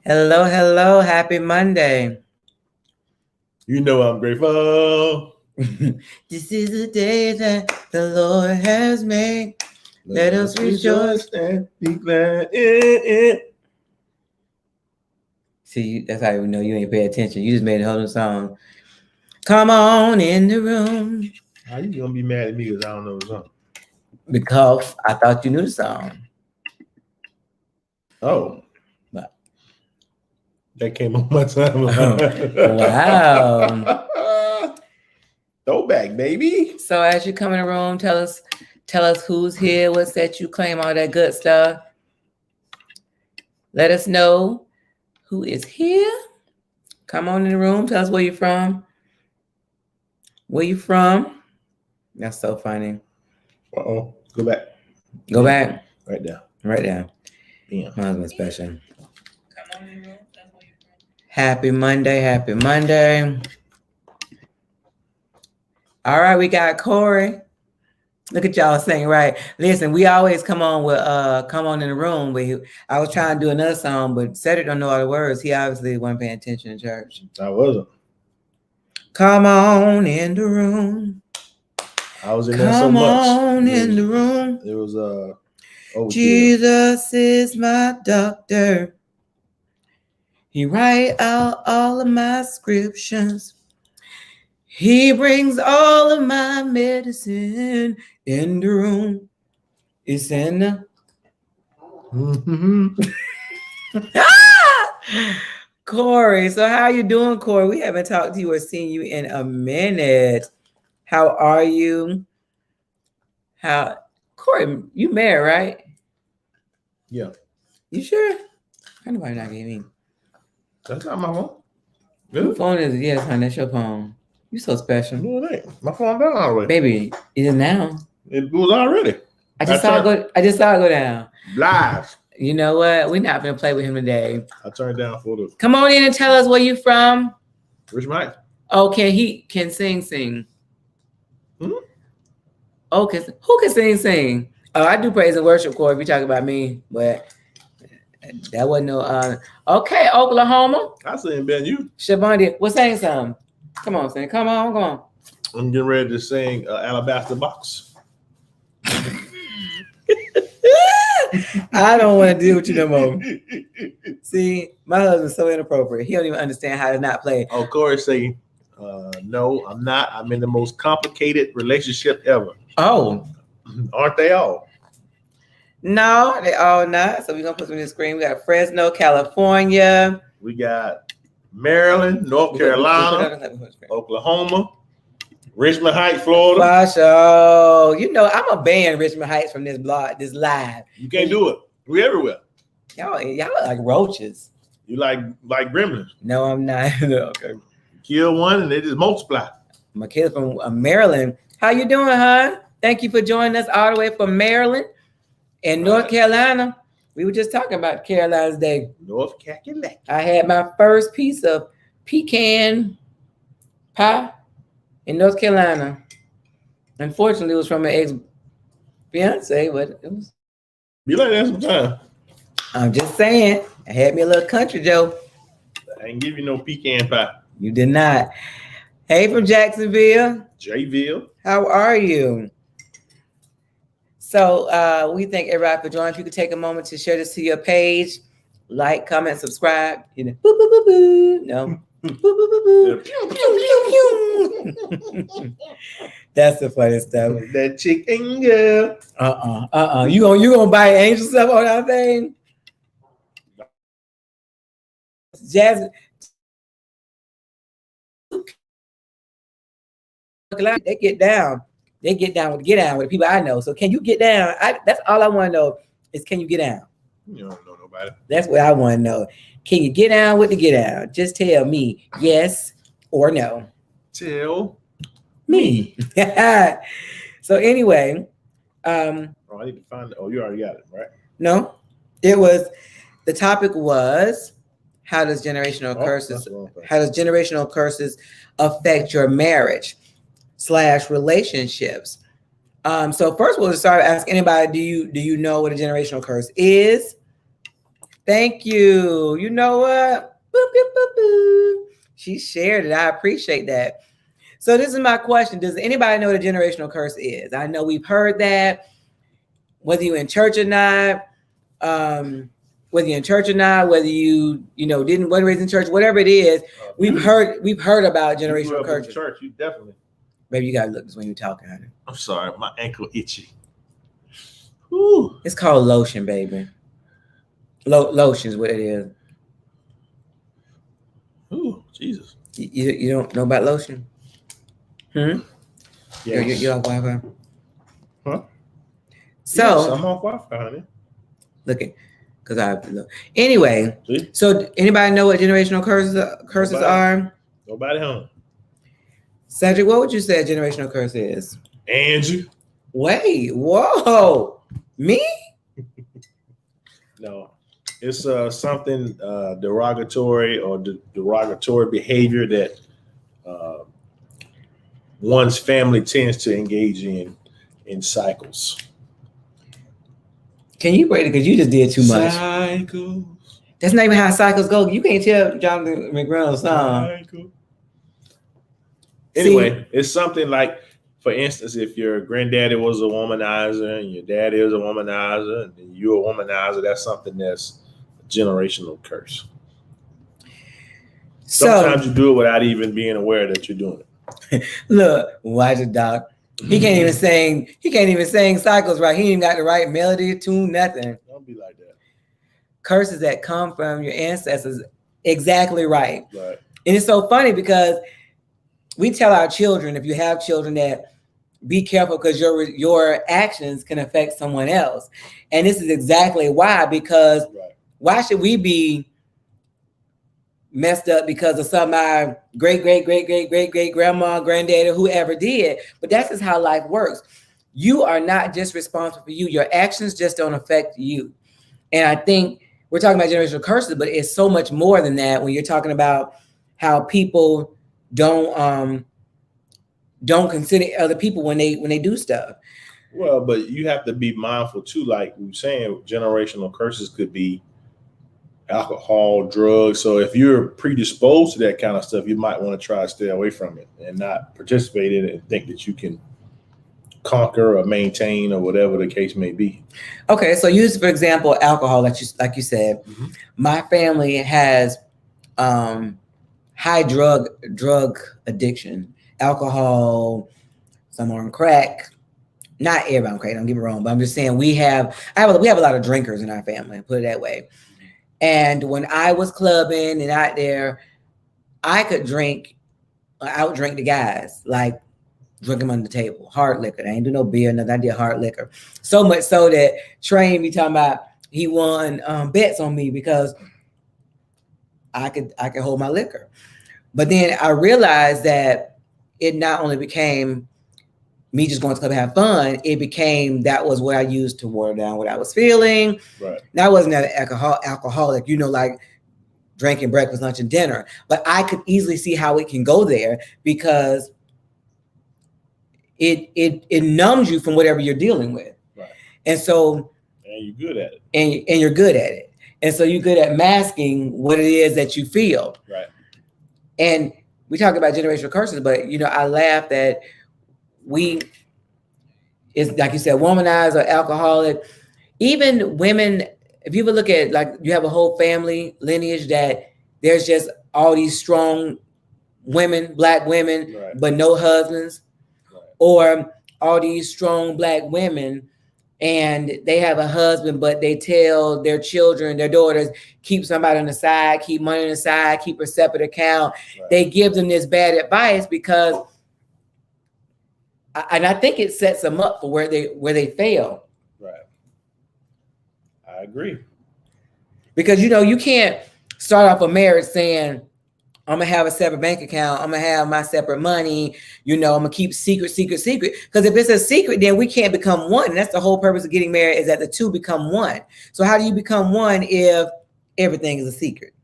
Hello, hello. Happy Monday. You know I'm grateful. This is the day that the Lord has made. Let us rejoice and be glad in it. See, that's how you know you ain't pay attention. You just made a whole new song. Come on in the room. How you gonna be mad at me because I don't know the song? Because I thought you knew the song. Oh. But that came on my timeline. Wow. Throwback, baby. So as you come in the room, tell us who's here, what set you claim, all that good stuff. Let us know who is here. Come on in the room. Tell us where you're from. Where you from? That's so funny. Uh-oh. Go back. Go back. Right down. Right down. Damn. My husband's special. Come on in the room. That's where you're from. Happy Monday. Happy Monday. All right, we got Corey. Look at y'all saying right. Listen, we always come on with come on in the room. But I was trying to do another song, but Cedric don't know all the words. He obviously wasn't paying attention in church. I wasn't. Come on in the room. I was in there so much. Come on in the room. It was Jesus is my doctor. He write out all of my scriptures. He brings all of my medicine in the room. It's in the... Corey, so how you doing, Corey? We haven't talked to you or seen you in a minute. How are you? Corey, you married, right? Yeah. You sure? I know why you're not getting me. That's not my phone. Really? What phone is it? Yes, honey, that's your phone. You so special. No, it ain't. My phone down already. Baby, it is now. It was already. I just saw it go down. Live. You know what? We're not gonna play with him today. I turned down for the... Come on in and tell us where you from. Richmond Heights. Okay, he can sing. Hmm? Okay, who can sing? Oh, I do praise and worship, Corey, if you talk about me, but that wasn't no okay, Oklahoma. I sing better than you. Shavonda, well, sing some. Come on, sing. Come on. I'm getting ready to sing Alabaster Box. I don't want to deal with you no more. See, my husband's so inappropriate. He don't even understand how to not play. Oh, Corey saying, no, I'm not. I'm in the most complicated relationship ever. Oh. Aren't they all? No, they all not. So we're going to put some on the screen. We got Fresno, California. We got Maryland, North Carolina, Oklahoma, Richmond Heights, Florida. Basho. You know, I'm a ban Richmond Heights from this blog, this live. You can't do it. We everywhere. Y'all are like roaches. You like gremlins. No, I'm not. Okay. Kill one and they just multiply. Michaela from Maryland. How you doing, hon? Thank you for joining us all the way from Maryland and North Carolina. We were just talking about Carolina's Day. North Carolina. I had my first piece of pecan pie in North Carolina. Unfortunately, it was from an ex-fiance, but it was. You like that sometimes. I'm just saying. I had me a little country Joe. I didn't give you no pecan pie. You did not. Hey, from Jacksonville. Jayville. How are you? So we thank everybody for joining. If you could take a moment to share this to your page, like, comment, subscribe. You know, boo, boo, boo, boo. No. Boo, boo, boo, boo. Pew, pew, pew, pew. That's the funny stuff. That chicken girl. You gonna buy angel stuff on our thing? Jasmine. They get down. They get down with the people I know. So can you get down? That's all I want to know is can you get down? You don't know nobody. That's what I want to know. Can you get down with the get down? Just tell me yes or no. Tell me. So anyway, I need to find it. Oh, you already got it, right? No, the topic was how does generational curses affect your marriage / relationships? So first we'll start asking anybody, do you know what a generational curse is? Thank you. You know what? Boop, boop, boop, boop. She shared it. I appreciate that. So this is my question. Does anybody know what a generational curse is? I know we've heard that, whether you're in church or not, whether you're in church or not, whether you didn't wasn't raised in church, whatever it is, we've heard about You grew generational up in curses. church, you definitely. Baby, you gotta look this when you're talking, honey. I'm sorry, my ankle itchy. Whew. It's called lotion, baby. Lotion is what it is. Ooh, Jesus. You don't know about lotion? Yes. You're off Wi-Fi? Huh? So Yes, I'm off Wi-Fi, honey. looking, because I have to look. Anyway, See? so anybody know what generational curses Nobody. are? Nobody home. Cedric, what would you say a generational curse is? Angie. Wait, whoa, me? No. It's something derogatory or derogatory behavior that one's family tends to engage in cycles. Can you break it? Because you just did too much. Cycles. That's not even how cycles go. You can't tell Jonathan McReynolds' song. Cycle. Anyway, it's something like, for instance, if your granddaddy was a womanizer and your daddy is a womanizer and then you're a womanizer, that's something that's a generational curse. Sometimes you do it without even being aware that you're doing it. Look, watch it, Doc. He can't even sing. He can't even sing cycles right. He ain't even got the right melody, tune, nothing. Don't be like that. Curses that come from your ancestors, exactly right. Right. And it's so funny because we tell our children, if you have children, that be careful because your actions can affect someone else. And this is exactly why, because why should we be messed up because of something our great grandma, granddaddy, whoever did? But that's just how life works. You are not just responsible for you. Your actions just don't affect you. And I think we're talking about generational curses, but it's so much more than that when you're talking about how people don't consider other people when they do stuff. Well, but you have to be mindful too. Like we were saying, generational curses could be alcohol, drugs. So if you're predisposed to that kind of stuff, you might want to try to stay away from it and not participate in it and think that you can conquer or maintain or whatever the case may be. Okay, so use for example alcohol, like you said. Mm-hmm. My family has high drug addiction, alcohol, some are on crack. Not everybody on crack, don't get me wrong, but I'm just saying we have a lot of drinkers in our family, put it that way. And when I was clubbing and out there, I could outdrink the guys, like drink them on the table, hard liquor. I ain't do no beer, nothing. I did hard liquor. So much so that Trey be talking about he won bets on me because I could hold my liquor. But then I realized that it not only became me just going to club and have fun, it became that was what I used to water down what I was feeling. Right. And I wasn't an alcoholic, like drinking breakfast, lunch, and dinner. But I could easily see how it can go there because it numbs you from whatever you're dealing with. Right. And so and you're good at it. And you're good at it. And so you're good at masking what it is that you feel. Right. And we talk about generational curses, but I laugh that it's like you said, womanizer, alcoholic, even women. If you ever look at, like, you have a whole family lineage that there's just all these strong women, Black women, right, but no husbands, right, or all these strong Black women and they have a husband, but they tell their children, their daughters, keep somebody on the side, keep money on the side, keep a separate account. Right. They give them this bad advice because, and I think it sets them up for where they fail. Right. I agree. Because, you can't start off a marriage saying, I'm going to have a separate bank account. I'm going to have my separate money. I'm going to keep secret. Because if it's a secret, then we can't become one. And that's the whole purpose of getting married, is that the two become one. So how do you become one if everything is a secret?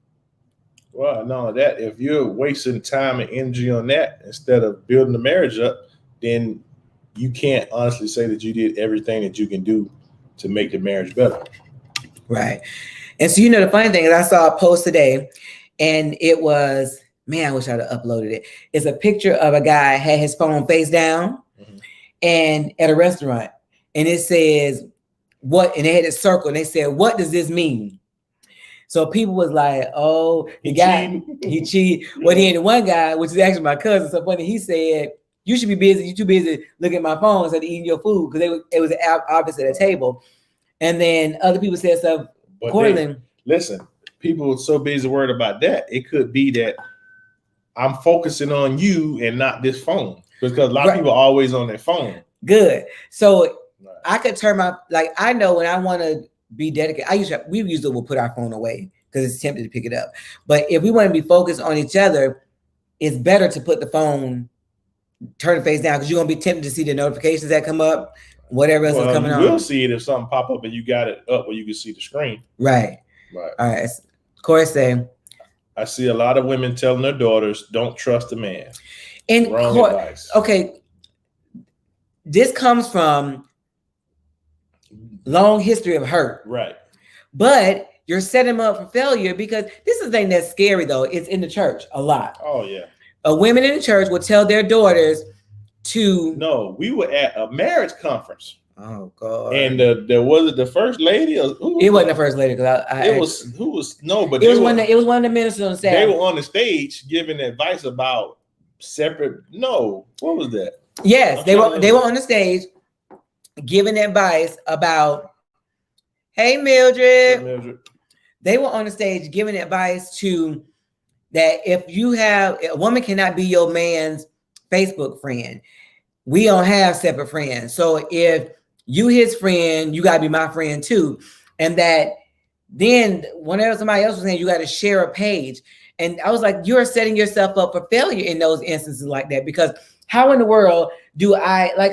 Well, no, that if you're wasting time and energy on that instead of building the marriage up, then you can't honestly say that you did everything that you can do to make the marriage better. Right. And so, the funny thing is I saw a post today and it was, man, I wish I'd have uploaded it. It's a picture of a guy had his phone face down and at a restaurant. And it says, and they had a circle and they said, what does this mean? So people was like, oh, the guy, he cheated. Well, then the one guy, which is actually my cousin, so funny, he said, you should be busy. You're too busy looking at my phone instead of eating your food, because it was opposite at a table. And then other people said stuff. Listen, people are so busy worried about that. It could be that I'm focusing on you and not this phone, because a lot of people are always on their phone. Good. So I could turn I know when I want to be dedicated, we usually will put our phone away because it's tempted to pick it up. But if we want to be focused on each other, it's better to put the phone, turn it face down, because you're going to be tempted to see the notifications that come up, whatever else is coming on. You will see it if something pop up and you got it up where you can see the screen. Right. All right. Corey say, I see a lot of women telling their daughters, don't trust a man. And wrong advice. Okay. This comes from long history of hurt. Right. But you're setting them up for failure, because this is the thing that's scary, though. It's in the church a lot. Oh, yeah. Women in the church will tell their daughters to... No, we were at a marriage conference. Oh, God. And there was it the first lady? Or it wasn't the first lady, because it was one of the ministers on the staff. They were on the stage giving advice about separate. No, what was that? Yes, they were on the stage giving advice about, hey, Mildred. They were on the stage giving advice to that if a woman cannot be your man's Facebook friend. We don't have separate friends. So if you his friend, you got to be my friend too. And that then whenever somebody else was saying you got to share a page. And I was like, you're setting yourself up for failure in those instances like that, because how in the world do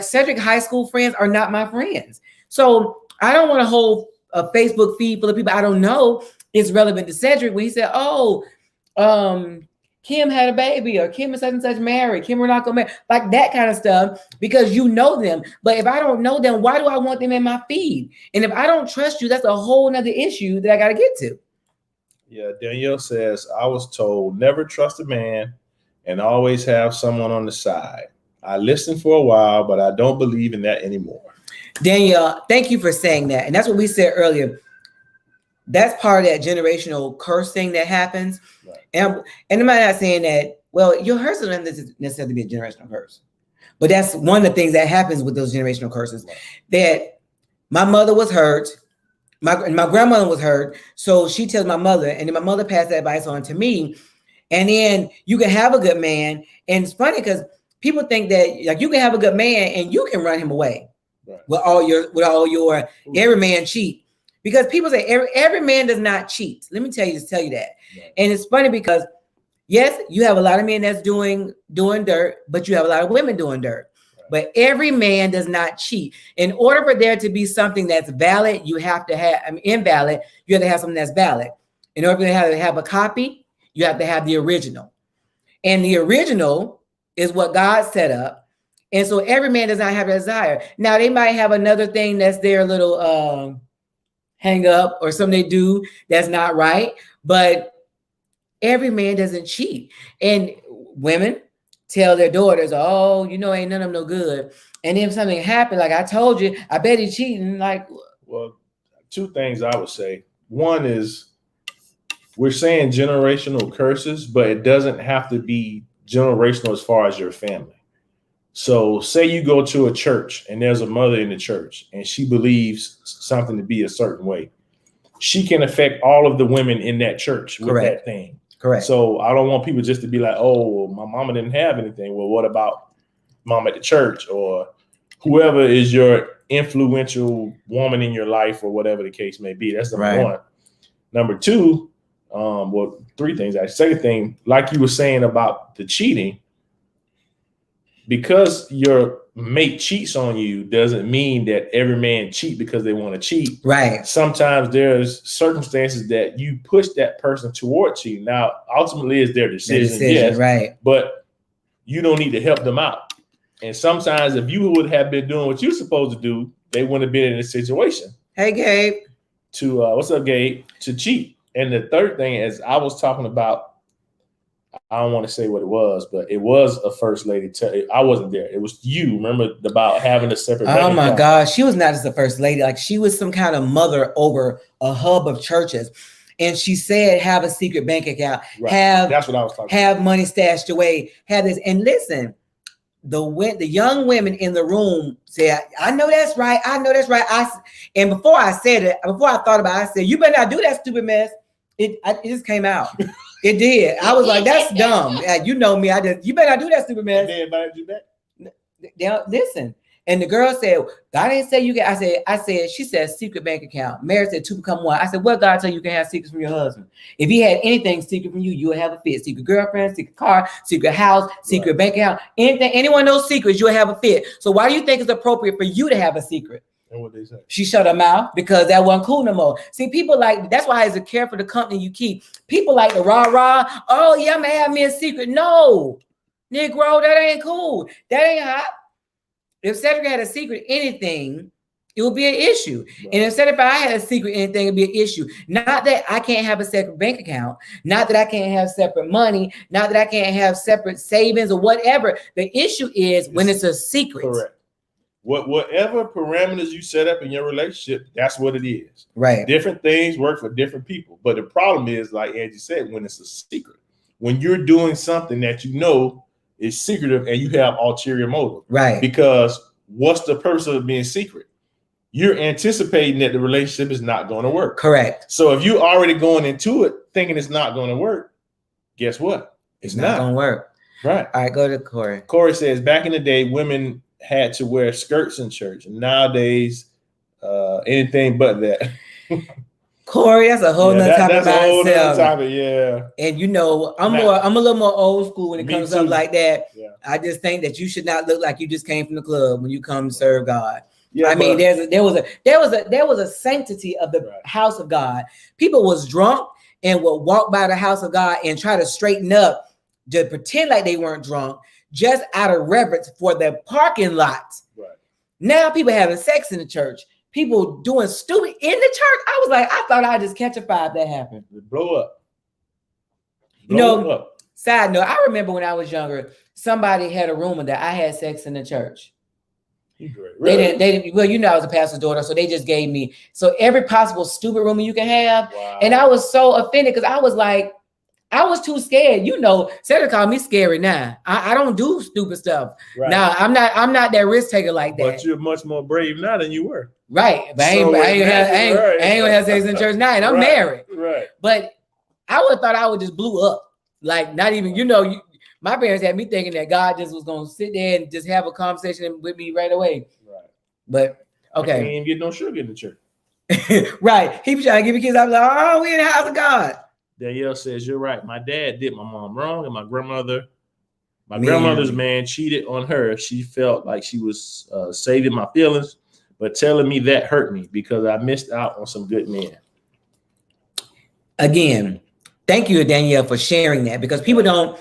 Cedric high school friends are not my friends. So I don't want to hold a Facebook feed full of people I don't know is relevant to Cedric when he said, Kim had a baby, or Kim is such and such married, Kim we're not gonna marry, like that kind of stuff, because you know them. But if I don't know them, why do I want them in my feed? And if I don't trust you, that's a whole nother issue that I got to get to. Yeah, Danielle says, I was told never trust a man and always have someone on the side. I listened for a while, but I don't believe in that anymore. Danielle, thank you for saying that. And that's what we said earlier. That's part of that generational curse thing that happens. Right. And I'm not saying that, well, your curse doesn't necessarily be a generational curse. But that's one of the things that happens with those generational curses. Right. That my mother was hurt. My grandmother was hurt. So she tells my mother, and then my mother passed that advice on to me. And then you can have a good man. And it's funny because people think that you can have a good man and you can run him away. Right. with all your every man cheat. Because people say every man does not cheat. Let me tell you that. Right. And it's funny because, yes, you have a lot of men that's doing dirt, but you have a lot of women doing dirt. Right. But every man does not cheat. In order for there to be something that's valid, you have to have, invalid, you have to have something that's valid. In order to have a copy, you have to have the original. And the original is what God set up. And so every man does not have a desire. Now, they might have another thing that's their little... hang up or something they do that's not right, but every man doesn't cheat. And women tell their daughters, oh, ain't none of them no good. And if something happened, like I told you, I bet he's cheating. Well, two things I would say. One is we're saying generational curses, but it doesn't have to be generational as far as your family. So say you go to a church and there's a mother in the church and she believes something to be a certain way. She can affect all of the women in that church with that thing. Correct. So I don't want people just to be like, oh, my mama didn't have anything. Well, what about mom at the church or whoever is your influential woman in your life or whatever the case may be? That's number one. Number two, three things. Second thing, like you were saying about the cheating, because your mate cheats on you doesn't mean that every man cheat because they want to cheat. Right. Sometimes there's circumstances that you push that person toward cheating. Now, ultimately, it's their decision, yes, right. But you don't need to help them out. And sometimes if you would have been doing what you're supposed to do, they wouldn't have been in this situation. Hey, Gabe. to what's up, Gabe? To cheat. And the third thing is, I was talking about. I don't want to say what it was, but it was a first lady. I wasn't there. It was you. Remember about having a separate. Oh my God, she was not just the first lady. Like she was some kind of mother over a hub of churches, and she said, "Have a secret bank account. Right. That's what I was talking. Have money stashed away. Have this." And listen, the young women in the room said, "I know that's right. I know that's right." And before I said it, before I thought about it, I said, "You better not do that stupid mess." It just came out. It did. I was like, "That's dumb." You know me. You better not do that stupid mess. Everybody do that. Listen. And the girl said, "God didn't say you can." I said, she said, secret bank account. Mary said, two become one. I said, what God tell you can have secrets from your husband? If he had anything secret from you, you would have a fit. Secret girlfriend, secret car, secret house, secret bank account. Anything, anyone knows secrets, you'll have a fit. So why do you think it's appropriate for you to have a secret? And what they say? She shut her mouth because that wasn't cool no more. See, people like, that's why it's a care for the company you keep. People like the rah-rah, oh yeah, I'm gonna have me a secret. No, Negro, that ain't cool. That ain't hot. If Cedric had a secret anything, it would be an issue. Right. And if I had a secret anything, it'd be an issue. Not that I can't have a separate bank account, not that I can't have separate money, not that I can't have separate savings or whatever. The issue is when it's a secret. Correct. Whatever parameters you set up in your relationship, that's what it is. Right. Different things work for different people. But the problem is, like Angie said, when it's a secret, when you're doing something that you know is secretive and you have ulterior motive. Right. Because what's the purpose of being secret? You're anticipating that the relationship is not going to work. Correct. So if you're already going into it thinking it's not going to work, guess what? It's not going to work. Right. All right, go to Corey. Corey says, back in the day, women had to wear skirts in church. And nowadays, anything but that. Corey, that's a whole nother topic. That's a whole nother topic, yeah. And you know, I'm a little more old school when it comes to stuff like that. Yeah. I just think that you should not look like you just came from the club when you come to serve God. Yeah, I mean, there was a sanctity of the house of God. People was drunk and would walk by the house of God and try to straighten up, to pretend like they weren't drunk, just out of reverence for the parking lots. Right. Now people having sex in the church. People doing stupid in the church. I was like, I thought I'd just catch a fire if that happened. Blow up. Side note, I remember when I was younger, somebody had a rumor that I had sex in the church. Really? They didn't. Well, you know, I was a pastor's daughter, so they just gave me every possible stupid rumor you can have. Wow. And I was so offended because I was like, I was too scared. You know, Cedric called me scary now. I don't do stupid stuff. Right. Now I'm not that risk taker like that. But you're much more brave now than you were. Right. But I ain't gonna have sex in church now, and I'm married. Right. But I would have thought I would just blew up. Like, not even, my parents had me thinking that God just was gonna sit there and just have a conversation with me right away. Right. But okay. He didn't get no sugar in the church. Right. He was trying to give me kids. I was like, oh, we in the house of God. Danielle says, you're right. My dad did my mom wrong, and my grandmother's man cheated on her. She felt like she was saving my feelings, but telling me that hurt me because I missed out on some good men. Again, thank you, Danielle, for sharing that, because people don't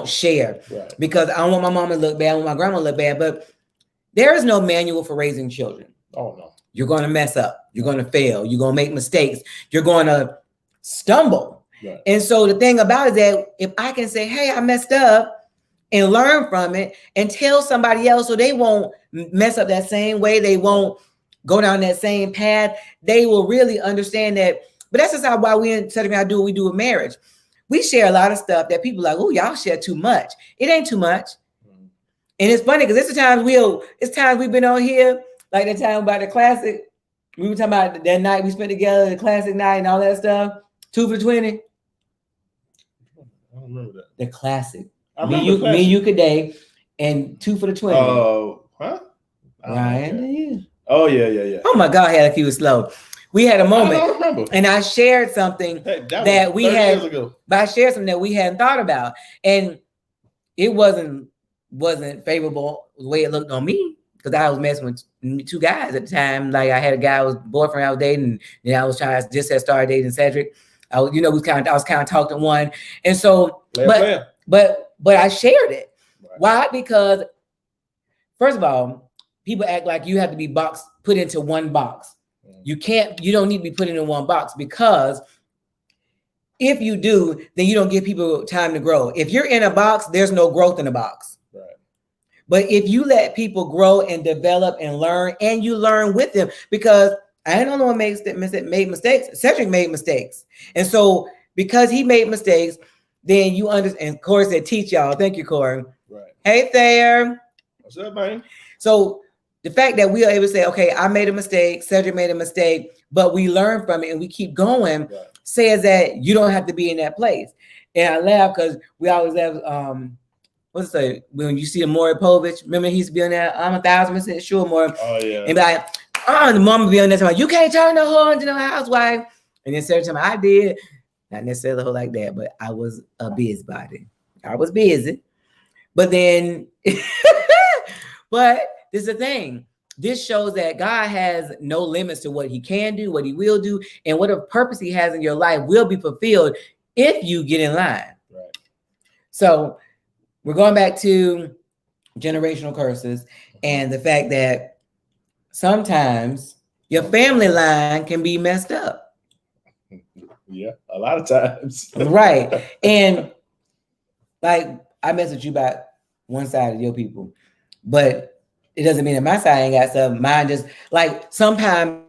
share. Right. Because I don't want my mom to look bad, I want my grandma to look bad, but there is no manual for raising children. Oh, no. You're going to mess up. You're going to fail. You're going to make mistakes. You're going to stumble. Right. And so the thing about it is that if I can say, hey, I messed up, and learn from it and tell somebody else so they won't mess up that same way, they won't go down that same path, they will really understand that. But that's just why we in Cedric and I do what we do with marriage. We share a lot of stuff that people are like, oh, y'all share too much. It ain't too much. Mm-hmm. And it's funny because it's times we've been on here, like the time about the classic. We were talking about that night we spent together, the classic night and all that stuff. 2 for 20. I don't remember that. The classic. Me, you, Cadet, and 2 for the 20. Oh, huh? Ryan. Oh, yeah. Oh my God, Halleck, he was slow. We had a moment, I don't remember. And I shared something that we had. But I shared something that we hadn't thought about, and it wasn't favorable the way it looked on me, because I was messing with 2 guys at the time. Like, I had a guy I was boyfriend I was dating, and I was trying to just had started dating Cedric. I was kind of talking to one, and so but I shared it. Right. Why? Because first of all, people act like you have to be put into one box. You don't need to be put in one box, because if you do, then you don't give people time to grow. If you're in a box, there's no growth in a box. Right. But if you let people grow and develop and learn, and you learn with them, because I don't know what made mistakes. Cedric made mistakes. And so because he made mistakes, then you understand. And Corey said, teach y'all. Thank you, Corey. Right. Hey, Thayer. What's up, man? So the fact that we are able to say, okay, I made a mistake, Cedric made a mistake, but we learn from it and we keep going, Right. says that you don't have to be in that place. And I laugh because we always have, what's it, when you see a Maury Povich, remember he used to be on that, I'm 1,000% sure, Maury. Oh, yeah. And be like, oh, the mama be on that time, you can't turn the hoe into no housewife. And then Cedric, I did. Not necessarily a hoe like that, but I was a busybody. I was busy. But then, but this is the thing. This shows that God has no limits to what he can do, what he will do, and whatever purpose he has in your life will be fulfilled if you get in line. Right. So we're going back to generational curses and the fact that sometimes your family line can be messed up. Yeah, a lot of times. Right. And like I mess with you about one side of your people, but it doesn't mean that my side ain't got stuff. Mine just like sometimes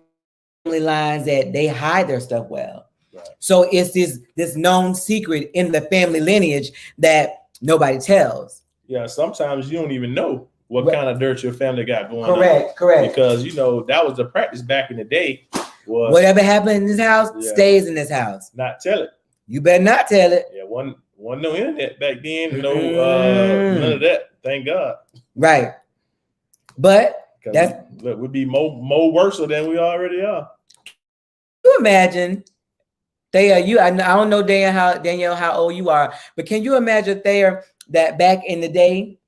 lines that they hide their stuff well. Right. So it's this known secret in the family lineage that nobody tells. Yeah, sometimes you don't even know what kind of dirt your family got going on. Correct. Because that was the practice back in the day. Was whatever happened in this house stays in this house. Not tell it. You better not tell it. Yeah, wasn't no internet back then. None of that. Thank God. Right. But we'd be more worse than we already are. Can you imagine? I don't know Danielle how old you are, but can you imagine that back in the day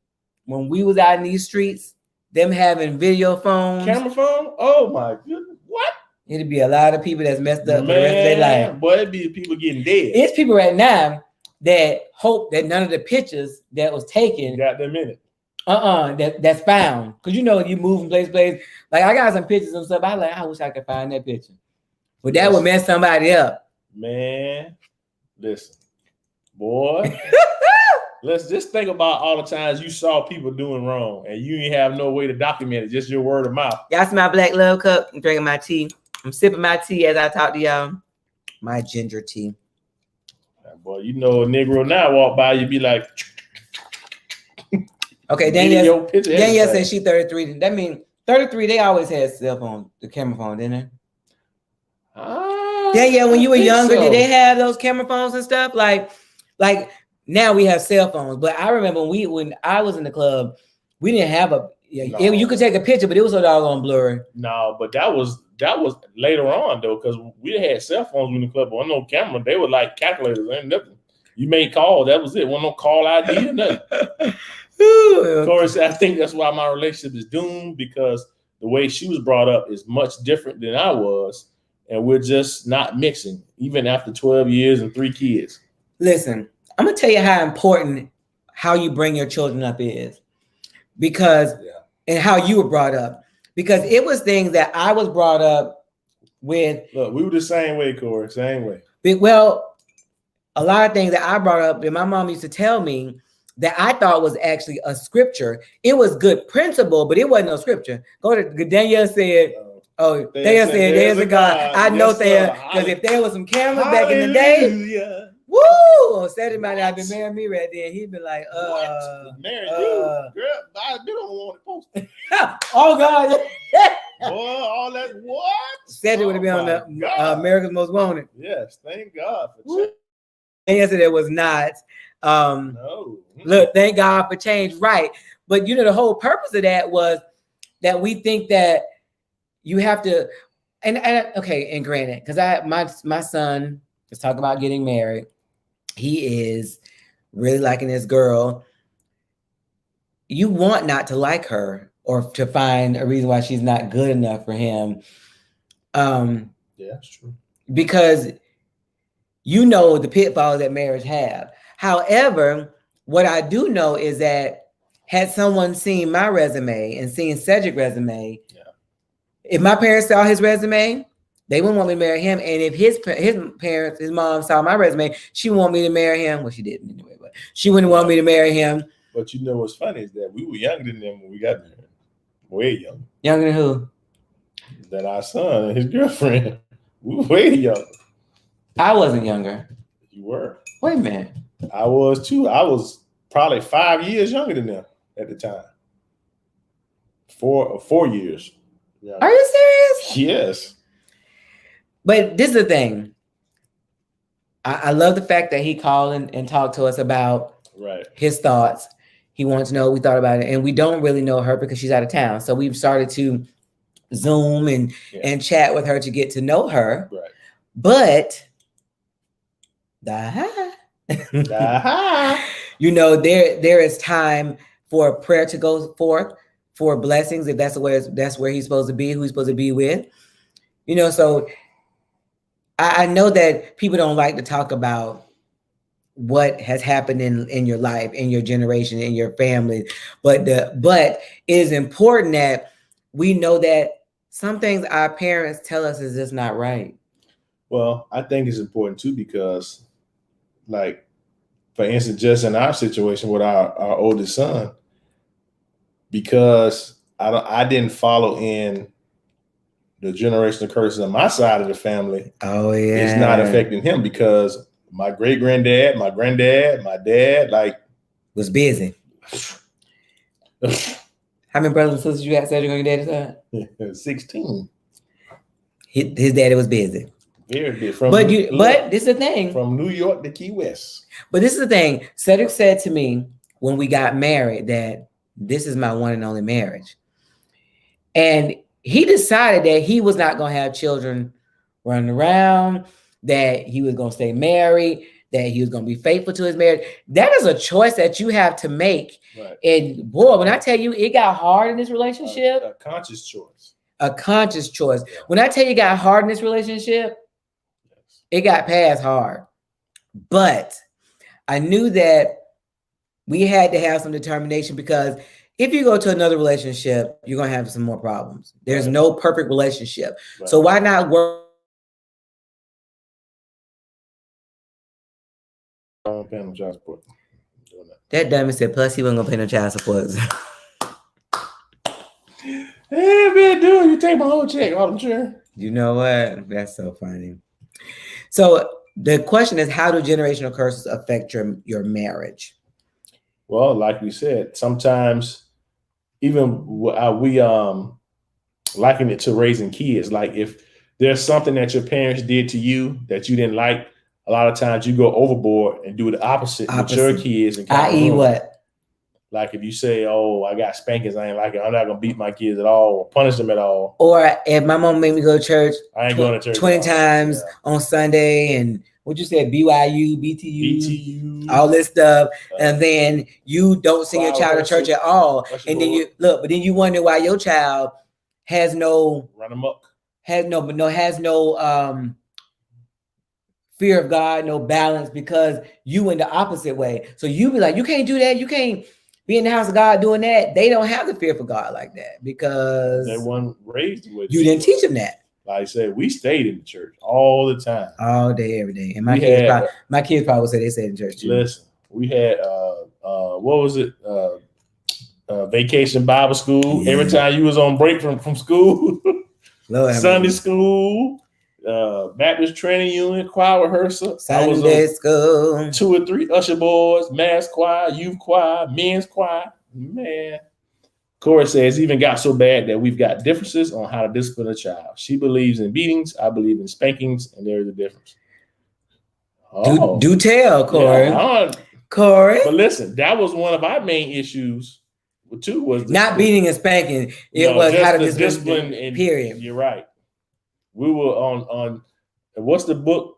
when we was out in these streets, them having video phones, camera phone? Oh my goodness! What? It'd be a lot of people that's messed up for the rest of their life. Boy, it'd be people getting dead. It's people right now that hope that none of the pictures that was taken got them in it. That's found. Because you move from place to place. Like I got some pictures and stuff. I wish I could find that picture. But that would mess somebody up. Man, listen, boy. Let's just think about all the times you saw people doing wrong and you didn't have no way to document it, just your word of mouth. Y'all see my black love cup? I'm drinking my tea. I'm sipping my tea as I talk to y'all. My ginger tea. Boy, a Negro now walk by, you be like, okay, Danielle said she 33. That means 33, they always had cell phone, the camera phone, didn't they? Danielle, when you were younger, did they have those camera phones and stuff? Like now we have cell phones, but I remember when I was in the club, we didn't have you could take a picture, but it was so doggone blurry. No, but that was later on though, because we had cell phones in the club, but no camera. They were like calculators, ain't nothing. You made calls, that was it. Wasn't no call ID or nothing. Of course, I think that's why my relationship is doomed, because the way she was brought up is much different than I was, and we're just not mixing, even after 12 years and 3 kids. Listen, I'm gonna tell you how important how you bring your children up is, because and how you were brought up, because it was things that I was brought up with. Look, we were the same way, Corey, same way. Well, a lot of things that I brought up that my mom used to tell me that I thought was actually a scripture. It was good principle, but it wasn't no scripture. Go to Danielle said. Oh, Thea said, "There's a God." I know Thea, because if there was some cameras back in the day, woo! Said it might not have been marrying me right there. He'd be like, marry you, girl. I don't want to post. Oh God! Boy, all that what? Said it would have been on the America's Most Wanted. Yes, thank God for change. And yes, it was not. No. Look, thank God for change, right? But the whole purpose of that was that we think that you have to, and granted, because my son is talking about getting married. He is really liking this girl. You want not to like her or to find a reason why she's not good enough for him. Yeah, that's true. Because the pitfalls that marriage have. However, what I do know is that had someone seen my resume and seen Cedric's resume, If my parents saw his resume, they wouldn't want me to marry him. And if his parents, his mom saw my resume, she wouldn't want me to marry him. Well, she didn't anyway, but she wouldn't want me to marry him. But you know what's funny is that we were younger than them when we got married. Way younger. Younger than who? Than our son and his girlfriend. We were way younger. I wasn't younger. You were. Wait a minute. I was too. I was probably 5 years younger than them at the time. 4 years. Yeah. Are you serious? Yes. But this is the thing. I love the fact that he called and talked to us about his thoughts. He wanted to know what we thought about it. And we don't really know her because she's out of town. So we've started to Zoom and chat with her to get to know her. Right. But you know, there is time for prayer to go forth, for blessings, if that's where he's supposed to be, who he's supposed to be with. You know, so I know that people don't like to talk about what has happened in your life, in your generation, in your family, but it is important that we know that some things our parents tell us is just not right. Well, I think it's important too because, like, for instance, just in our situation with our oldest son, because I didn't follow in the generational curses on my side of the family. Oh yeah, it's not affecting him because my great granddad, my granddad, my dad, like, was busy. How many brothers and sisters you got, Cedric, on your daddy's side? 16. His daddy was busy. Very big. But this is the thing. From New York to Key West. But this is the thing. Cedric said to me when we got married that this is my one and only marriage. And he decided that he was not going to have children running around, that he was going to stay married, that he was going to be faithful to his marriage. That is a choice that you have to make. Right. And boy, when I tell you it got hard in this relationship. A conscious choice. A conscious choice. When I tell you it got hard in this relationship, it got past hard. But I knew that we had to have some determination because if you go to another relationship, you're going to have some more problems. There's no perfect relationship. Right. So why not work? Paying no child support. That dummy said, plus he wasn't going to pay no child support. Hey, man, dude, you take my whole check, all them sure. You know what? That's so funny. So the question is, how do generational curses affect your marriage? Well, like we said, sometimes even we liken it to raising kids. Like if there's something that your parents did to you that you didn't like, a lot of times you go overboard and do the opposite. With your kids. I.e. what? Like if you say, oh, I got spankings, I ain't like it, I'm not going to beat my kids at all or punish them at all. Or if my mom made me go to church, I ain't going to church 20 times on Sunday and what you said, BYU, BTU, all this stuff. And then you don't send your child to church at all. And then but then you wonder why your child has no run amok. Has no fear of God, no balance, because you went the opposite way. So you be like, you can't do that. You can't be in the house of God doing that. They don't have the fear for God like that because they weren't raised with you. Didn't teach them that. Like I said, we stayed in the church all the time, all day, every day. And my kids probably would say they stayed in church too. Listen, we had what was it? Vacation Bible school. Yeah. Every time you was on break from school, Sunday school. Baptist training unit, choir rehearsal, Sunday school, 2 or 3 usher boys, mass choir, youth choir, men's choir. Man, Corey says even got so bad that we've got differences on how to discipline a child. She believes in beatings, I believe in spankings, and there's a difference. Oh. Do tell, Corey. Yeah, Corey. But listen, that was one of our main issues. Too was not beating and spanking. It was how to discipline. Period. You're right. We were on what's the book?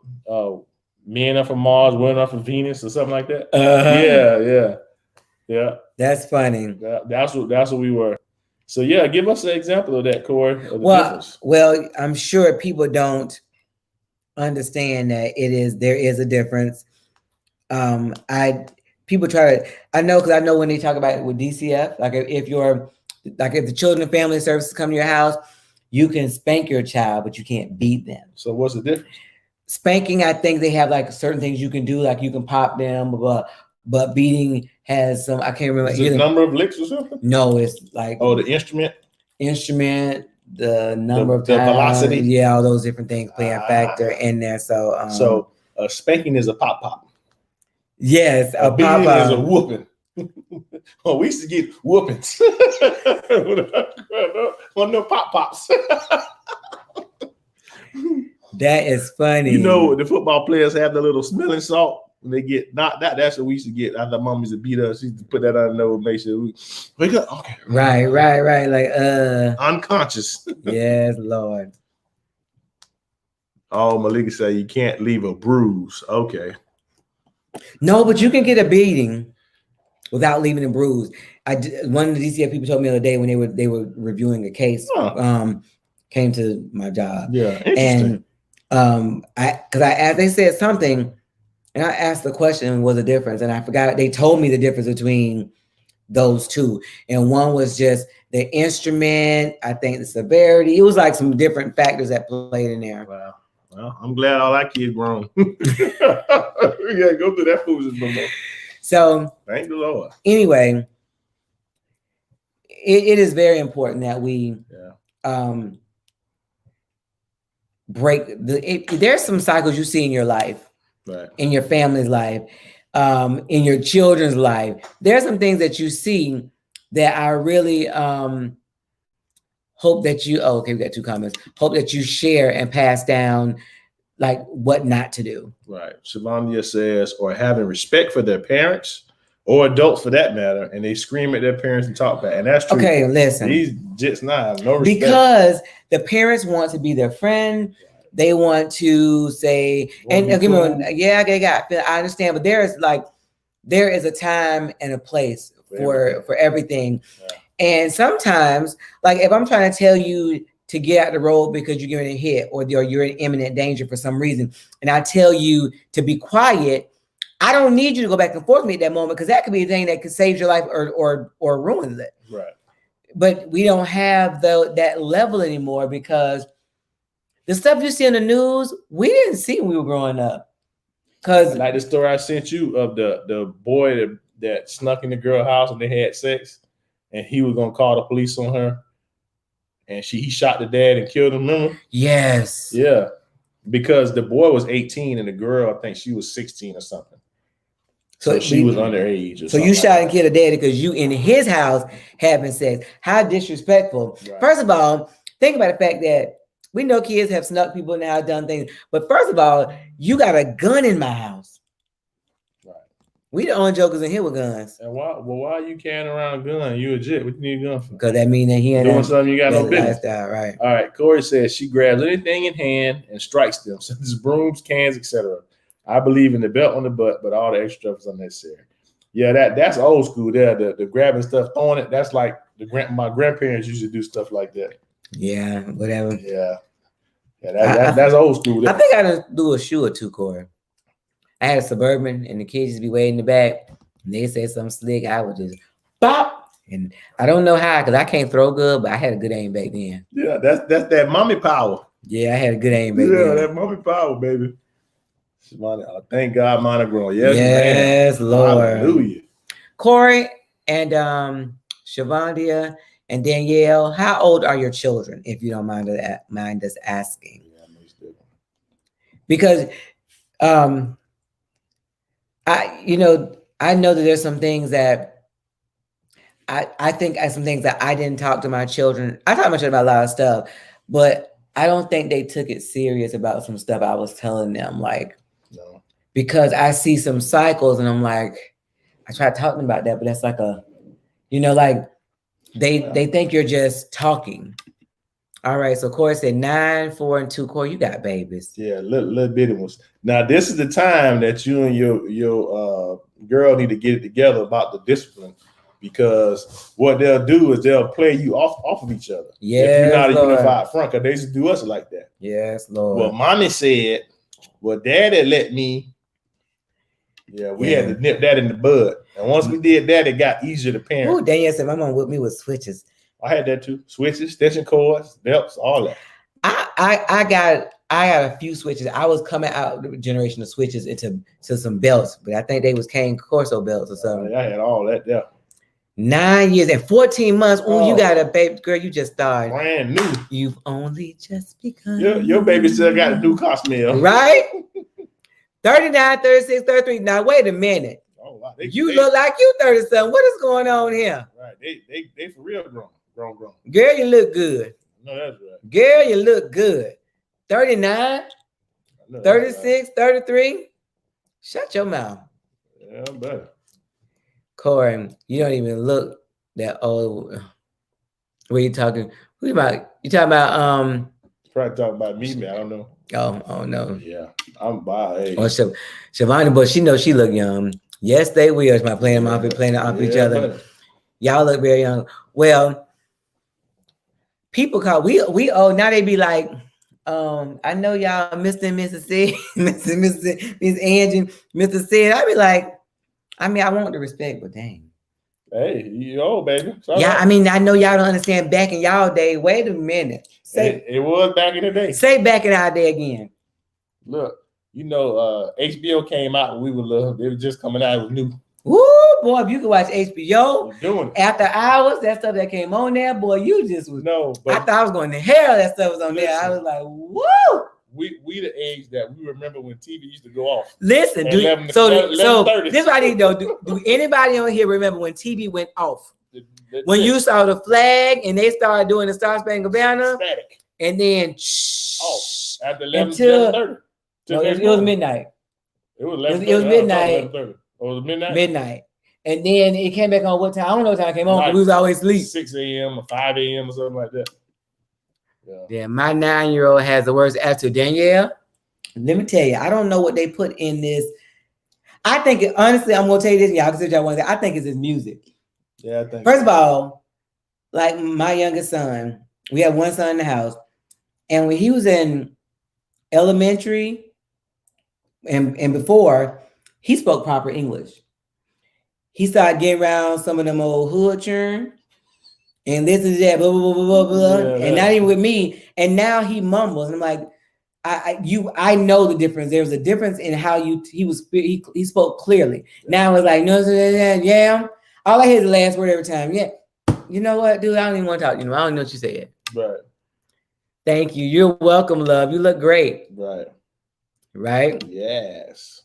Men Are From Mars, Women Are From Venus, or something like that. Yeah. That's funny. That's what we were. So yeah, give us an example of that, Corey. Well, I'm sure people don't understand that there is a difference. People try to. I know when they talk about it with DCF, if the children and family services come to your house. you can spank your child, but you can't beat them. So what's the difference? Spanking, I think they have like certain things you can do, like you can pop them, but beating has some. I can't remember. Is it the number of licks or something? No, it's like the instrument, the number of the times, velocity. Yeah, all those different things play a factor in there. So, spanking is a pop. Yes, a beating is a whooping. Oh, we used to get whoopings. One of them pops. That is funny. You know, the football players have the little smelling salt when they get knocked out. That's what we used to get. After mom used to beat us, she used to put that on the nose, make sure we wake up. Okay. Right. Like unconscious. Yes, Lord. Oh, Malika said you can't leave a bruise. Okay. No, but you can get a beating without leaving a bruise. One of the DCF people told me the other day when they were reviewing a case, came to my job. Yeah, interesting. And they said something, and I asked the question, was the difference? And I forgot. They told me the difference between those two, and one was just the instrument. I think the severity. It was like some different factors that played in there. Wow. Well, I'm glad all our kids grown. We gotta go through that foolishness no more. So thank the Lord. Anyway, it is very important that we break there's some cycles you see in your life, right, in your family's life, in your children's life. There's some things that you see that I really hope that you we got 2 comments. Hope that you share and pass down, like what not to do. Right. Shavondia says, or having respect for their parents or adults for that matter, and they scream at their parents and talk back. And that's true. Okay, listen. These jits now have no respect. Because the parents want to be their friend. They want to say, and give me one, I understand, but there is a time and a place for everything. Yeah. And sometimes, like if I'm trying to tell you to get out the road because you're getting hit or you're in imminent danger for some reason, and I tell you to be quiet, I don't need you to go back and forth with me at that moment, because that could be a thing that could save your life or ruins it. Right. But we don't have that level anymore, because the stuff you see in the news, we didn't see when we were growing up. Because like the story I sent you of the boy that snuck in the girl's house and they had sex, and he was gonna call the police on her, and he shot the dad and killed him. Remember? Yes. Yeah. Because the boy was 18 and the girl, I think she was 16 or something. So she was underage. So you shot and killed a daddy because you in his house having sex. How disrespectful. Right. First of all, think about the fact that we know kids have snuck people now, done things. But first of all, you got a gun in my house. Right. We the only jokers in here with guns. And why are you carrying around a gun? You a jit. What you need a gun for? Because that means that he ain't doing something you got no business. Lifestyle, right. All right. Corey says she grabs anything in hand and strikes them, such as brooms, cans, etc. I believe in the belt on the butt, but all the extra stuff is unnecessary. Yeah, that's old school there. The grabbing stuff, throwing it. That's like my grandparents used to do stuff like that. Yeah, whatever. Yeah, that's old school. There. I think I done do a shoe or two, Corey. I had a Suburban, and the kids just be waiting in the back, and they say something slick. I would just bop, and I don't know how, because I can't throw good, but I had a good aim back then. Yeah, that's that mommy power. Yeah, I had a good aim back then. Yeah, that mommy power, baby. Thank God, mine are growing. Yes, Lord. Hallelujah. Corey and Shavondia and Danielle, how old are your children, if you don't mind us asking? Yeah, because I know that there's some things that I think some things that I didn't talk to my children. I talked to my children about a lot of stuff, but I don't think they took it serious about some stuff I was telling them, like, no. Because I see some cycles and I'm like, I try to talk to them about that, but that's like like they think you're just talking. All right, so Corey said 9, 4, and 2. Corey, you got babies. Yeah, little bitty ones. Now this is the time that you and your girl need to get it together about the discipline, because what they'll do is they'll play you off of each other. Yeah, if you're not a unified front, because they used to do us like that. Yes, Lord. Well, mommy said, well, daddy let me. Yeah, we had to nip that in the bud. And once we did that, it got easier to parent. Oh, Danielle said my mom whipped me with switches. I had that too. Switches, extension cords, belts, all that. I got a few switches. I was coming out of the generation of switches into some belts, but I think they was Cane Corso belts or something. I had all that there. 9 years and 14 months. Oh, you Oh. got a baby girl. You just started. Brand new. You've only just begun. Your baby still got a new car smell. Right? 39, 36, 33. Now, wait a minute. Oh, wow. You look like you 30-something. What is going on here? Right. They for real grown. Girl, you look good. No, that's right. Girl, you look good. 39, 36, 33. Shut your mouth. Yeah, better. Corey, you don't even look that old. What are you talking? Who you about? You talking about Probably talking about me, man. I don't know. Oh no. Yeah, I'm by age. Or Shavonda, but she knows she look young. Yes, they will. It's my playing off each other. Buddy. Y'all look very young. Well, people call we old now. They be like, I know y'all, Mr. and Mrs. Sid, Miss Angie, Mr. Sid. I be like, I mean, I want the respect, but dang. Hey, you old, baby. Yeah, I mean, I know y'all don't understand back in y'all day. Wait a minute. It was back in the day. Say back in our day again. Look, HBO came out when we were little. They were just coming out. It was new. Woo, boy, if you could watch HBO We're doing it. after hours, that stuff that came on there, boy, you just was. No, I but thought I was going to hell. That stuff was on there. I was like, woo. we the age that we remember when TV used to go off. Listen, 11 so 11:30. this is what I need to know. Do anybody on here remember when TV went off? When That's you it. saw the flag and they started doing the Star Spangled Banner, Static. and then After 11, Until- 11:30. no, it was midnight. It was it was midnight. 11:30. Oh, it was midnight. Midnight. And then it came back on what time? I don't know what time it came on, Like but we was always asleep. 6 a.m. or 5 a.m. or something like that. Yeah. Yeah, my 9-year-old has the worst attitude. Danielle, let me tell you, I don't know what they put in this. I think, honestly, I'm going to tell you this, and y'all can say y'all want to. I think it's his music. Yeah, I think. First of all, like my youngest son, we have one son in the house, and when he was in elementary and before, he spoke proper English. He started getting around some of them old hood churn and listen to that, blah, blah, blah, blah, blah, Yeah, and not even with me. And now he mumbles. And I'm like, I know the difference. There's a difference in how he spoke clearly. Now it's like, no, yeah. All I hear is the last word every time. Yeah. You know what, dude? I don't even want to talk. I don't know what you said. Right. Thank you. You're welcome, love. You look great. Right. Right? Yes.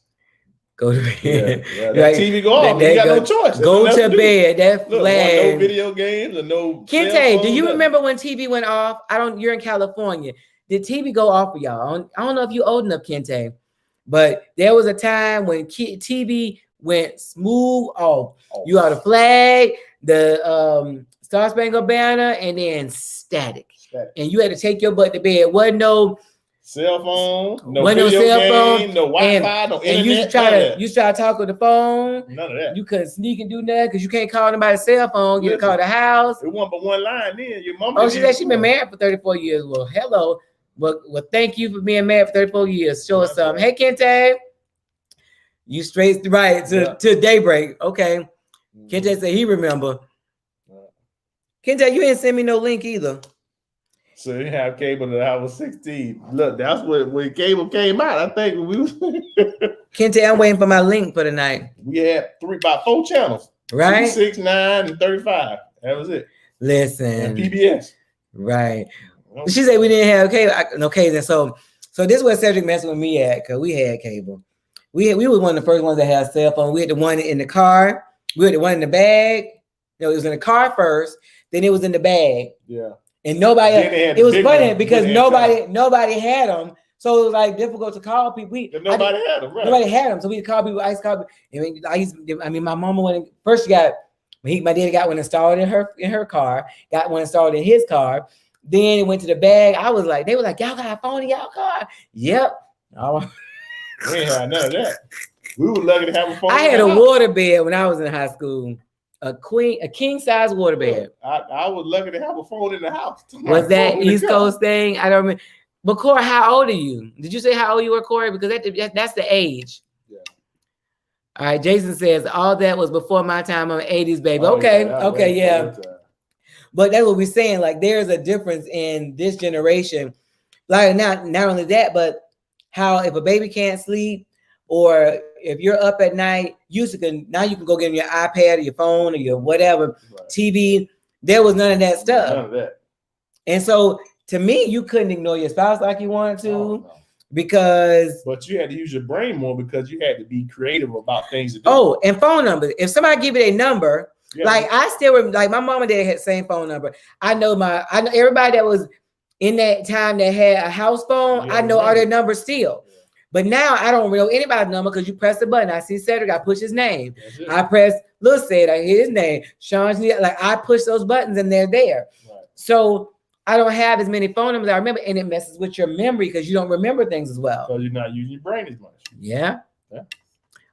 Go to Yeah. bed. Yeah. That Right. TV go off. They You got go- no choice. There's Go nothing to do. bed. That Look, flag. no video games and no. Kente, cell do phones, you nothing. remember when TV went off? You're in California. Did TV go off for y'all? I don't know if you're old enough, Kente, but there was a time when TV went smooth off. Oh. You had the flag, the Star Spangled Banner, and then static. Static. And you had to take your butt to bed. Wasn't no Cell phone, no Wasn't no video cell game, phone, no Wi-Fi, no and internet. you used to none of try to talk on the phone. that. None of that. You couldn't sneak and do nothing because you can't call nobody's cell phone. You can call the house. It wasn't but one line then. Your mama. Oh, she said she been married for 34 years. Well, hello. Well, thank you for being married for 34 years. Show us something. Hey, Kente. You straight right to daybreak. Okay. Kente said he remember. Kente, you ain't send me no link either. So you have cable that I was 16. Look, that's when cable came out. I think we was Kente, I'm waiting for my link for tonight. we had about 4 channels. Right? 2, 6, 9, and 35. That was it. Listen. And PBS. Right. She said we didn't have cable. Okay, then so this is where Cedric messed with me at, because we had cable. We were one of the first ones that had a cell phone. We had the one in the car. We had the one in the bag. No, it was in the car first. Then it was in the bag. Yeah. And nobody. Then they had It was the big funny one because with the nobody had them. So it was like difficult to call people. Nobody had them, right? Nobody had them. So we call people. I used to call people. I mean, my mama went first. My daddy got one installed in her car. Got one installed in his car. Then it went to the bag. They were like, y'all got a phone in y'all car? Yep. Oh. We ain't had none of that. We were lucky to have a phone. I had a water bed when I was in high school. A king size water bed. I was lucky to have a phone in the house. Was that East Coast thing? I don't remember. But Corey, how old are you? Did you say how old you were, Corey? Because that's the age. Yeah. All right. Jason says all that was before my time. I'm an 80s baby. Oh, okay. yeah, Okay. Yeah. But that's what we're saying. Like there's a difference in this generation. Like not only that, but how if a baby can't sleep or if you're up at night, now you can go get on your iPad or your phone or your whatever TV. There was none of that stuff. None of that. And so to me, you couldn't ignore your spouse like you wanted to. No. Because but you had to use your brain more because you had to be creative about things to do. Oh, and phone numbers. If somebody give you a number, like I still remember, like my mom and dad had the same phone number. I know everybody that was in that time that had a house phone. I know all their numbers still. Yeah. But now I don't know anybody's number because you press the button. I see Cedric, I push his name. I press Lil Ced, I hear his name. Sean's like I push those buttons and they're there. Right. So I don't have as many phone numbers I remember, and it messes with your memory because you don't remember things as well. So you're not using your brain as much. Yeah.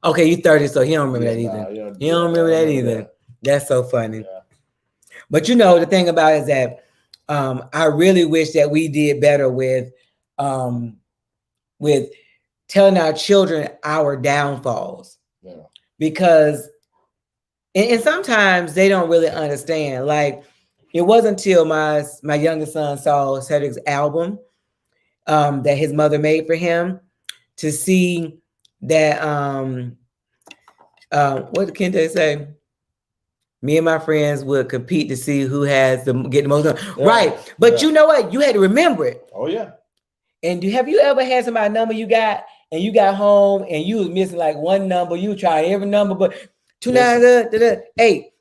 Okay, you're 30, so he don't remember that either. He don't remember that either. That's so funny. Yeah. But you know, the thing about it is that I really wish that we did better with telling our children our downfalls. Yeah. Because and sometimes they don't really understand. Like it wasn't until my youngest son saw Cedric's album that his mother made for him to see that what can they say? Me and my friends would compete to see who has get the most. Yeah. Right. But you know what? You had to remember it. Oh, yeah. And have you ever had somebody number you got and you got home and you was missing like one number? You tried every number, but 8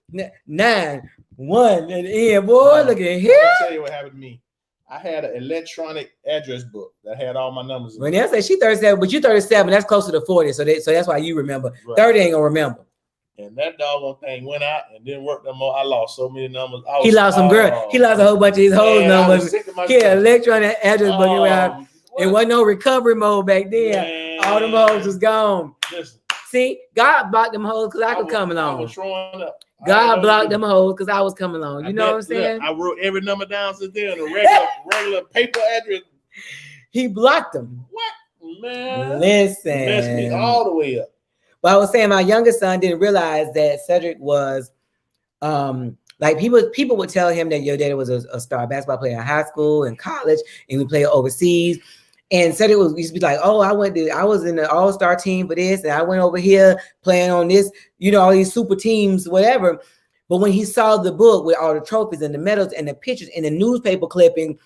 9 1 at the end, boy. Look at here. I'll tell you what happened to me. I had an electronic address book that had all my numbers. When they say she 37, but you 37, that's closer to 40. So that's why you remember. Right. 30 ain't gonna remember. And that doggone thing went out and didn't work no more. I lost so many numbers. He lost some girl. He lost a whole bunch of his whole numbers. Yeah, electronic address book around. It wasn't no recovery mode back then. Man. All them hoes was gone. Listen. See, God blocked them hoes because I could come along. I was throwing up. God blocked them hoes because I was coming along. You know what I'm saying? I wrote every number down since then. A regular paper address. He blocked them. What? Man. Listen. Messed me all the way up. Well, I was saying my youngest son didn't realize that Cedric was like people would tell him that your daddy was a star basketball player in high school and college, and we played overseas. And Cedric used to be like, oh, I was in the all-star team for this, and I went over here playing on this, all these super teams, whatever. But when he saw the book with all the trophies and the medals and the pictures and the newspaper clipping,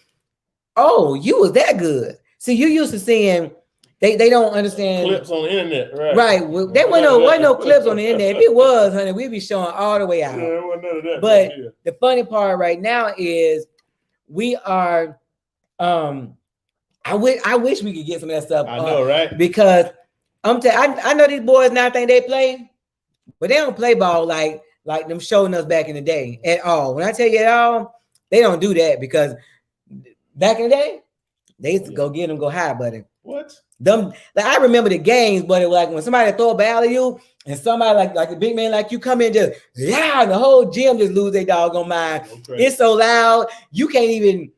oh, you was that good. See, you used to seeing they don't understand clips on the internet, right? Right. Well, there wasn't no clips on the internet. If it was, honey, we'd be showing all the way out. Yeah, there wasn't none of that. But the funny part right now is we are I wish we could get some of that stuff. I know, right? Because I know these boys now think they play, but they don't play ball like them showing us back in the day at all. When I tell you at all, they don't do that because back in the day, they used to go get them, go high, buddy. What? Like I remember the games, but it was like when somebody throw a ball at you and somebody like a big man like you come in just and the whole gym just lose their doggone mind. Okay. It's so loud you can't even.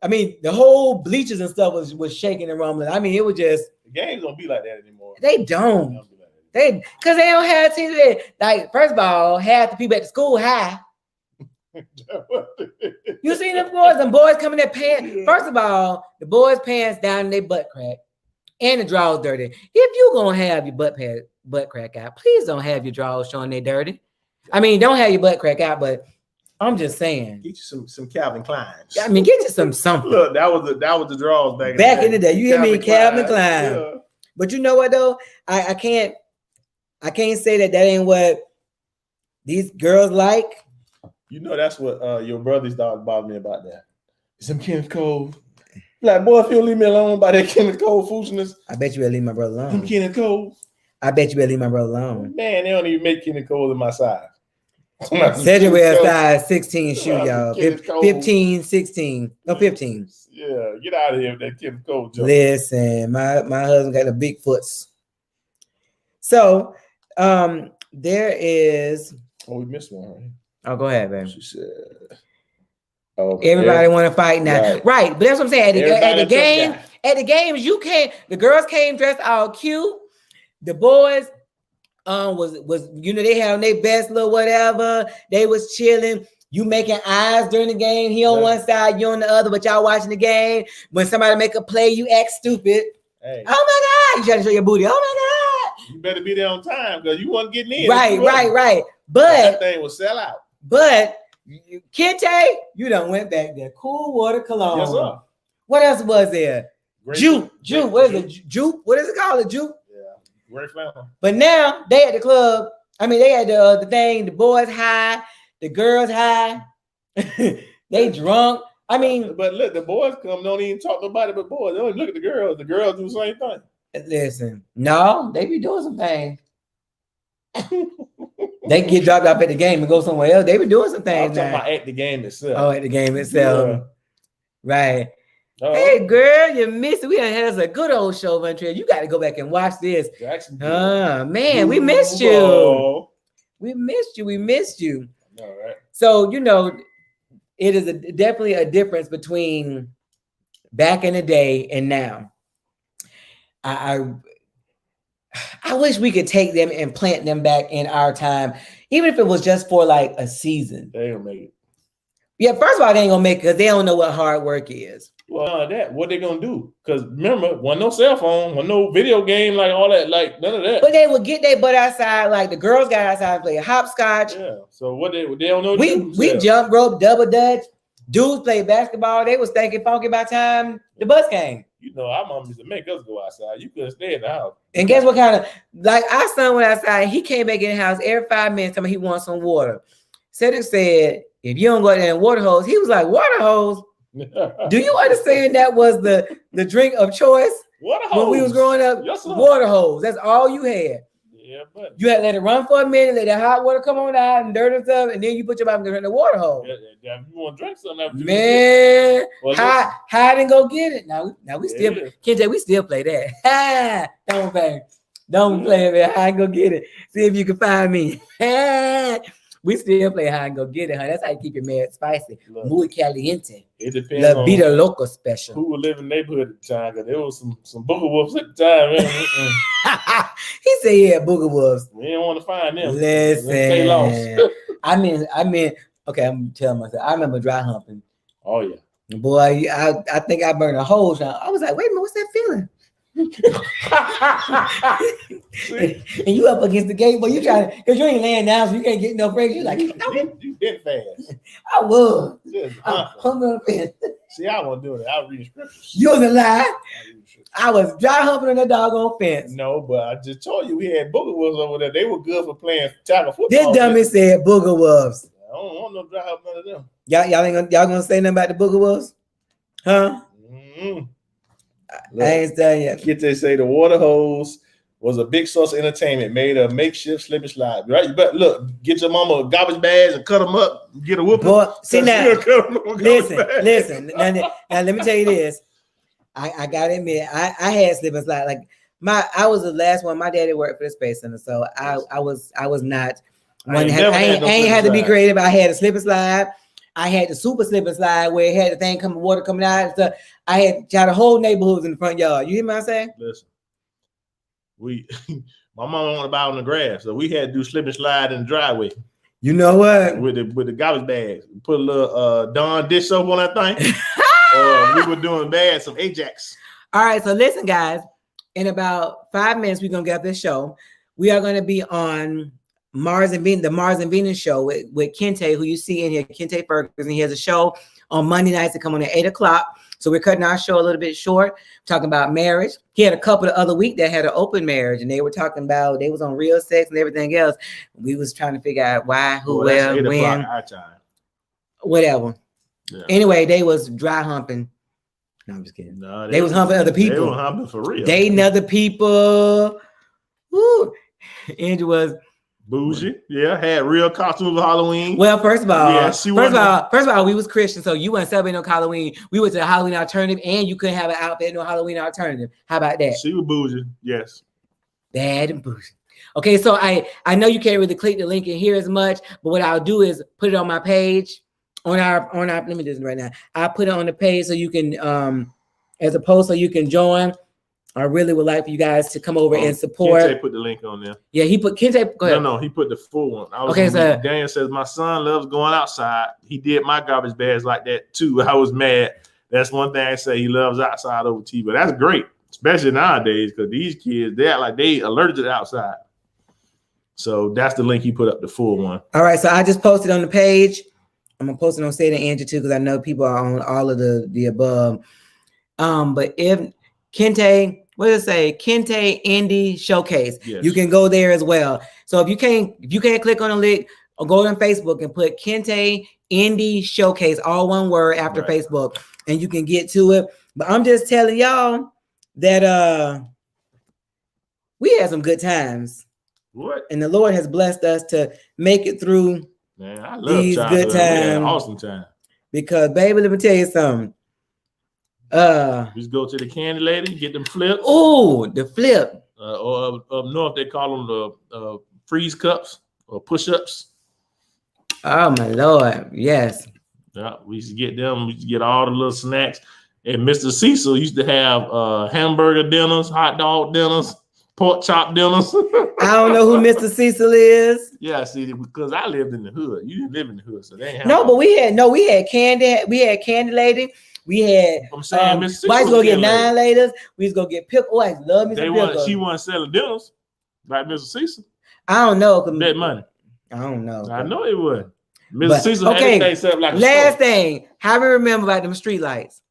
I mean, the whole bleachers and stuff was shaking and rumbling. I mean, it was just the games don't be like that anymore. They don't. Because they don't have teams that, like, first of all, half the people at the school high. You see them boys coming their pants. Yeah. First of all, the boys' pants down in their butt crack and the drawers dirty. If you gonna have your butt crack out, please don't have your drawers showing they dirty. I mean, don't have your butt crack out, but I'm just saying. Get you some Calvin Kleins. I mean, get you something. Look, that was the draws back in the day. You hear me, Calvin Klein. Yeah. But you know what though? I can't say that ain't what these girls like. You know that's what your brothers thought bothered me about that. Some Kenneth Cole. Like, boy, if you'll leave me alone by that Kenneth Cole foolishness. I bet you better leave my brother alone. Some Kenneth Cole. I bet you better leave my brother alone. Man, they don't even make Kenneth Cole in my size. Cedric wears size 16 shoe, y'all. 15, 16. No, 15. Yeah, get out of here with that Kenneth Cole joke. Listen, my husband got the big foots. So, there is. Oh, we missed one, right? Oh, go ahead, baby. She said. Everybody want to fight now. Right. But that's what I'm saying. At the games, you can't. The girls came dressed all cute. The boys was they had on their best little whatever. They was chilling. You making eyes during the game. He on one side, you on the other, but y'all watching the game. When somebody make a play, you act stupid. Hey. Oh my God. You trying to show your booty. Oh my God. You better be there on time because you wasn't getting in. Right. But that thing will sell out. But Kente, you done went back there. Cool water cologne. Yes, sir. What else was there? Juke. What is it? Juke. What is it called? A juke? Yeah. Great flannel. But now they at the club. I mean, they had the thing. The boys high, the girls high. They drunk. I mean, but look, the boys come, don't even talk to nobody but boys. They only look at the girls. The girls do the same thing. Listen, no, they be doing some things. They get dropped off at the game and go somewhere else. They be doing some things. I'm talking about at the game itself. Oh, at the game itself. Yeah. Right. Hey, girl, you missed it. We had us a good old show, Ventura. You got to go back and watch this. Man, we missed you. We missed you. All right. So, it is definitely a difference between back in the day and now. I wish we could take them and plant them back in our time, even if it was just for like a season. They don't make it. Yeah, first of all, they ain't gonna make it because they don't know what hard work is. Well, what they gonna do? Because remember, wasn't no cell phone, wasn't no video game, like all that, like none of that. But they would get their butt outside, like the girls got outside and play hopscotch. Yeah. So what they don't know. We jump rope, double dutch. Dudes play basketball. They was thinking funky by the time the bus came. Our mom used to make us go outside. You couldn't stay in the house. And guess what kind of, like our son went outside. He came back in the house every 5 minutes telling me he wants some water. Cedric said, if you don't go out there and water hose, he was like, water hose? Do you understand that was the drink of choice? Water hose. When we was growing up, yes, water hose. That's all you had. Yeah, but you had to let it run for a minute, let the hot water come on out and dirt and stuff, and then you put your mouth in the water hose. Yeah, you want to drink something? Man, hide and go get it. Now we still, Kente, we still play that. Don't play it, hide and go get it. See if you can find me. We still play hide and go get it, huh? That's how you keep your man spicy. Muy caliente. It depends La Vida Loca special. Who would live in the neighborhood at the time, because there was some booger wolves at the time. He said, yeah, booger wolves. We didn't want to find them. Listen. Stay lost. I mean, okay, I'm telling myself, I remember dry humping. Oh, yeah. Boy, I think I burned a hole. I was like, wait a minute, what's that feeling? And you up against the gate, but you trying to, because you ain't laying down, so you can't get no breaks. You like, you hit fast. I was. See, I wasn't doing it. I was reading scriptures. You was a lie. I was dry humping on that doggone fence. No, but I just told you we had booger wolves over there. They were good for playing tackle football. This dummy said booger wolves. I don't want no dry humping none of them. Y'all gonna say nothing about the booger wolves? Huh? Mm-hmm. Look, I ain't saying yet. They say the water hose was a big source of entertainment, made a makeshift slip and slide. Right? But look, get your mama garbage bags and cut them up, get a whooping. Boy, see now, listen. Now, let me tell you this. I gotta admit, I had slip and slide. Like I was the last one. My daddy worked for the Space Center, so I was not one. I ain't had to be creative. I had a slip and slide. I had the super slip and slide where it had the thing coming, water coming out and stuff. I had the whole neighborhoods in the front yard. You hear me? I say? Listen, my mama wanted to buy on the grass, so we had to do slip and slide in the driveway. You know what? With the garbage bags, put a little Dawn dish soap on that thing. We were doing some Ajax. All right, so listen, guys. In about 5 minutes, we're gonna get this show. We are gonna be on Mars and Venus, the Mars and Venus show with Kente, who you see in here, Kente Ferguson. He has a show on Monday nights that come on at 8:00. So we're cutting our show a little bit short, talking about marriage. He had a couple the other week that had an open marriage, and they were talking about they was on real sex and everything else. We was trying to figure out why, who, where, when, our time. Whatever. Yeah. Anyway, they was dry humping. No, I'm just kidding. No, they was humping other people. They were humping for real. Dating other people. Woo. Andrew was bougie, yeah, had real costumes for Halloween. Well, first of all, we was Christian, so you weren't celebrating no Halloween. We went to the Halloween alternative, and you couldn't have an outfit no Halloween alternative. How about that? She was bougie, yes. Bad and bougie. Okay, so I know you can't really click the link in here as much, but what I'll do is put it on my page, on our. Let me do this right now. I'll put it on the page so you can, as a post, so you can join. I really would like for you guys to come over and support. Kente put the link on there. Yeah, he put Kente. Go ahead. No, he put the full one. Okay, so Daniel says my son loves going outside. He did my garbage bags like that too. I was mad. That's one thing I say. He loves outside over TV, but that's great, especially nowadays because these kids they act like they allergic to the outside. So that's the link he put up, the full one. All right, so I just posted on the page. I'm gonna post it on Sid and Angie too because I know people are on all of the above. But if Kente, what does it say? Kente Indie Showcase. Yes. You can go there as well. So if you can't click on the link, or go on Facebook and put Kente Indie Showcase, all one word after Right. Facebook, and you can get to it. But I'm just telling y'all that we had some good times. What? And the Lord has blessed us to make it through. Man, I love These childhood. good We had an times. awesome time. Because, baby, let me tell you something. Just go to the candy lady, get them flips. Oh, the flip. Or up north, they call them the freeze cups or push-ups. Oh, my Lord. Yes. Yeah, we used to get them. We used to get all the little snacks. And Mr. Cecil used to have hamburger dinners, hot dog dinners, pork chop dinners. I don't know who Mr. Cecil is. Yeah, see, because I lived in the hood. You didn't live in the hood, so they ain't have No, but we had candy. We had candy lady. We had I'm saying, Mr. Cecil I used to go was get candy lady. 9 laters. We used to go get pickle. Oh, I love me some pickle. She wasn't selling dinners like Mr. Cecil. I don't know. Bet money. I don't know. I know it would. Mr. But, Cecil okay, had everything set up like a last store. thing, how we remember about them street lights?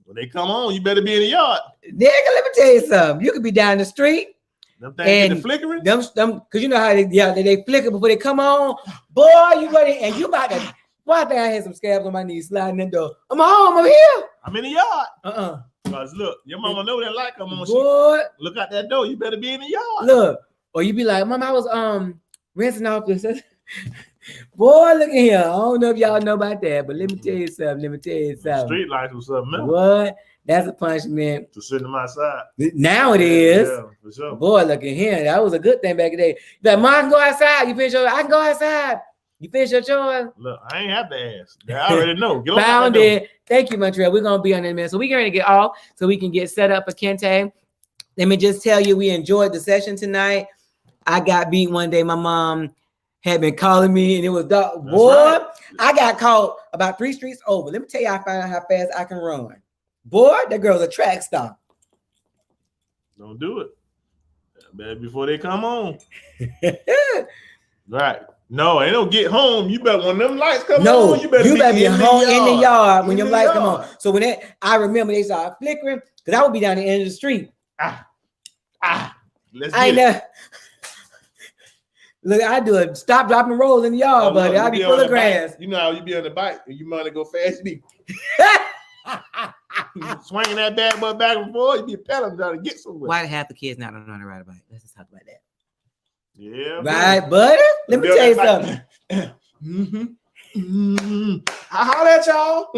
When they come on, you better be in the yard. Nigga, let me tell you something. You could be down the street. Them things get And the flickering. Them, because you know how they flicker before they come on. Boy, you ready? And you about to. Boy, I think I had some scabs on my knees sliding in the door. I'm home. I'm here. I'm in the yard. Because look, your mama know that light come on. Boy, Look out that door. You better be in the yard. look. Or you be like, Mom, I was rinsing off this. Boy, look at here. I don't know if y'all know about that, but let me tell you something. Street lights was something else. What? That's a punishment. To sit them outside. Now it is. Yeah, for sure. Boy, look at here. That was a good thing back in the day. Like, Mom, I can go outside. You finish your. I can go outside. You finish your chores. Look, I ain't have to ask. I already know. Get on Found that door. it. Thank you, Montreal. We're gonna be on that, man. So we're going to get off so we can get set up for Kente. Let me just tell you, we enjoyed the session tonight. I got beat one day. My mom had been calling me, and it was dark. That's Boy, right. I got caught about 3 streets over. Let me tell you, I found out how fast I can run. Boy, that girl's a track star. Don't do it. Better before they come on. Right. No, ain't no get home. You better when them lights come No, on. You better be in home in the yard when In your the lights come yard. on. So when I remember they started flickering, because I would be down the end of the street. Let's I get ain't it. Look, I do a stop, drop, and roll in the yard, Oh, buddy. look, I you be on full of the bike. grass. You know how you be on the bike and you want to go fast. You be swinging that bad boy back and forth. You be pedaling trying to get somewhere. Why do half the kids not know how to ride a bike? Let's just talk about that. Yeah. Right, buddy? Let me tell you something. How that y'all?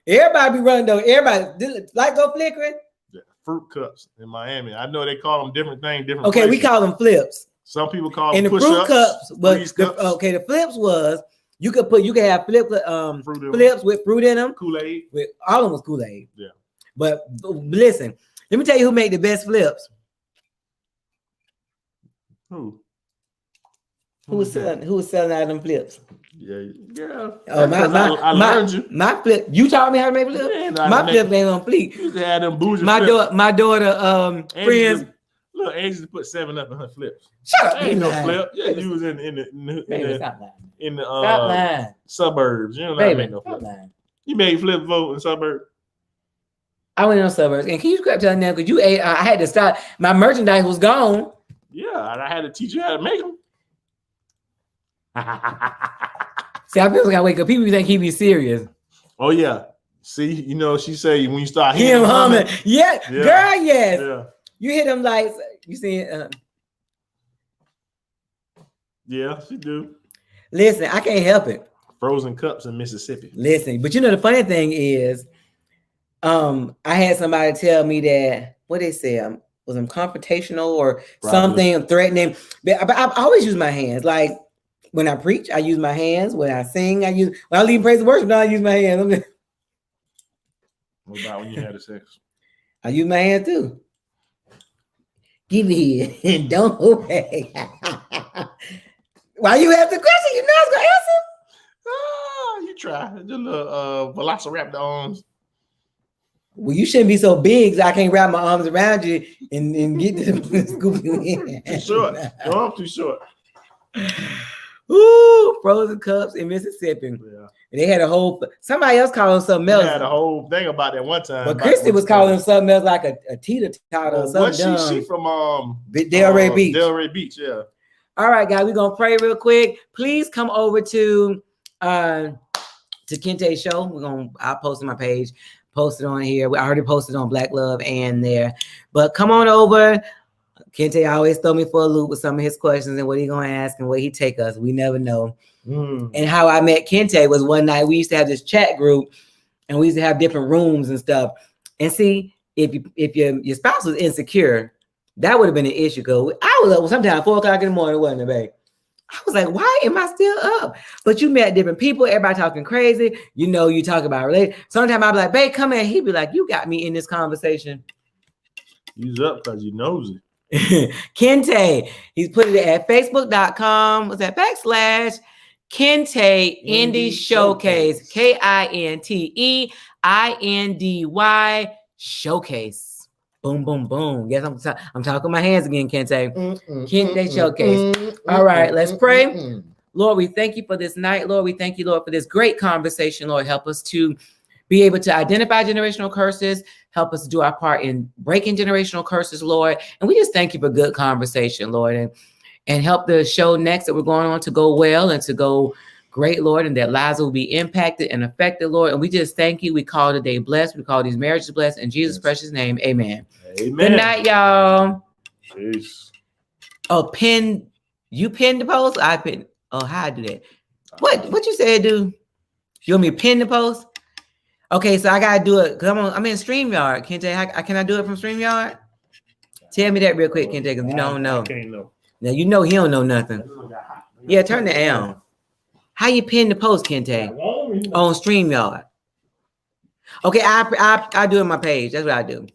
Everybody be running though. Everybody, light go flickering. Yeah, fruit cups in Miami. I know they call them different things, different Okay, we places. call them flips. Some people call And them the fruit push-ups, cups was freeze cups, the flips was you could have fruit in flips with fruit in them. Kool-Aid. With all of them was Kool-Aid. Yeah. But listen, let me tell you who made the best flips. Who? Who was selling out of them flips? Yeah. Oh, I learned you. My flip. You taught me how to make flips. Yeah, My flip ain't on fleek. You used to have them bougie My flips. daughter friends. Look, Angie used to put 7-Up in her flips. Shut up. Ain't no lying. flip. Yeah, Baby, you was in baby, stop lying. the Stop lying. suburbs. You don't know how to Baby, make no stop flip. lying. You made flip vote in suburbs. I went on suburbs. And can you scrap telling them because you ate? I had to stop. My merchandise was gone. Yeah, and I had to teach you how to make them. See, I feel like I wake up. People think he be serious. Oh yeah. See, you know, she say when you start Him humming. Yeah, Yeah. girl, yes. Yeah. You hear them lights. You see it. Yeah, she do. Listen, I can't help it. Frozen cups in Mississippi. Listen, but you know the funny thing is, I had somebody tell me that what they said was them confrontational or Probably. something threatening. But I always use my hands. Like when I preach, I use my hands. When I sing, when I lead praise and worship, I use my hands. What about when you had a sex? Are you man too? Give me it and don't obey. Why you ask the question? You know I was gonna answer. Oh, you try. Just a little velociraptor arms. Well, you shouldn't be so big so I can't wrap my arms around you and get to scoop you in. Too short. Your arm too short. Ooh, frozen cups in Mississippi. Yeah. And they had a whole somebody else called them something They else. had a whole thing about that one time. But Christy was calling them something else like a teeter totter or What something. she from Delray Beach. Delray Beach, yeah. All right, guys, we're gonna pray real quick. Please come over to Kente's show. I'll post on my page, post it on here. I already posted on Black Love and there. But come on over. Kente always throw me for a loop with some of his questions and what he gonna ask and where he take us. We never know. And how I met Kente was one night we used to have this chat group and we used to have different rooms and stuff. And see, if your spouse was insecure, that would have been an issue. Cause I was up sometime 4 o'clock in the morning, wasn't it, babe? I was like, why am I still up? But you met different people, everybody talking crazy. You know, you talk about relationship. Sometimes I'd be like, babe, come here. He'd be like, you got me in this conversation. He's up because you knows it. Kente, he's put it at facebook.com. What's that? /Kente Indie Showcase. KINTEINDY Showcase. Boom, boom, boom. Yes, I'm talking my hands again, Kente. Kente Showcase. All right, let's pray. Lord, we thank you for this night. Lord, we thank you, Lord, for this great conversation. Lord, help us to be able to identify generational curses. Help us do our part in breaking generational curses, Lord. And we just thank you for good conversation, Lord. And help the show next that we're going on to go well and to go great, Lord, and that lives will be impacted and affected, Lord. And we just thank you. We call today blessed. We call these marriages blessed. In Jesus' precious name, amen. Amen. Good night, y'all. Peace. Oh, you pinned the post? I pinned. Oh, how I do that? What you said, dude? You want me to pin the post? Okay, so I gotta do it because I'm in StreamYard. Kente, can I do it from StreamYard? Tell me that real quick, Kente, because you don't know. I can't know. Now you know he don't know nothing. Yeah, turn the A on. How you pin the post, Kente? On StreamYard. Okay, I do it on my page. That's what I do.